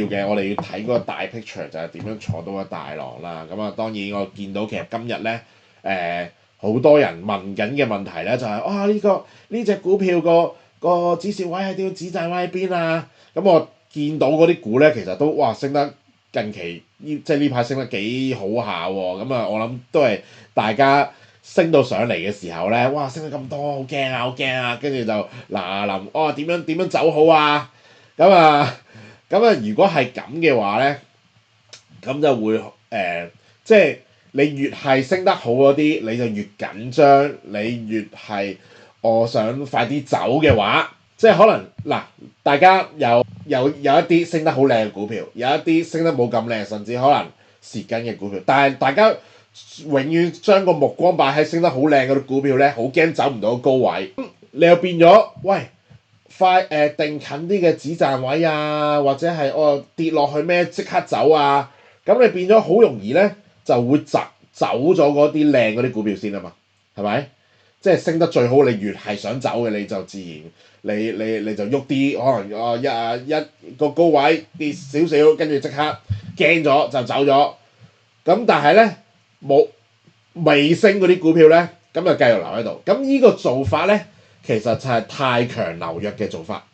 嘅，我哋要睇嗰個大 picture 就係點樣坐到個大浪啦。咁啊，當然我見到其實今日咧好多人問緊嘅問題咧就係、呢隻股票個止蝕位係點？止賺位喺邊啊？咁我見到嗰啲股咧其實都升得近期即係呢排升得幾好下喎。咁啊，我諗都係大家升到上嚟嘅時候咧，升得咁多，好驚啊，好驚啊！跟住就嗱臨點樣走好啊？咁啊〜如果係咁嘅話咧，咁就會即係你越係升得好嗰啲，你就越緊張，你越係我想快啲走嘅話，即係可能嗱，大家有一啲升得好靚嘅股票，有一啲升得冇咁靚，甚至可能蝕緊嘅股票，但係大家永遠將個目光擺喺升得好靚嗰啲股票咧，好驚走唔到高位，你又變咗喂。定近啲嘅止賺位啊，或者係跌落去咩即刻走啊，咁你變咗好容易咧就會走咗嗰啲靚嗰啲股票先啊嘛，係咪？即係升得最好，你越係想走嘅，你就自然你就喐啲，可能一個高位跌少少，跟住即刻驚咗就走咗。咁但係咧冇未升嗰啲股票咧，咁就繼續留喺度。咁呢個做法咧，其實就係太強流弱嘅做法。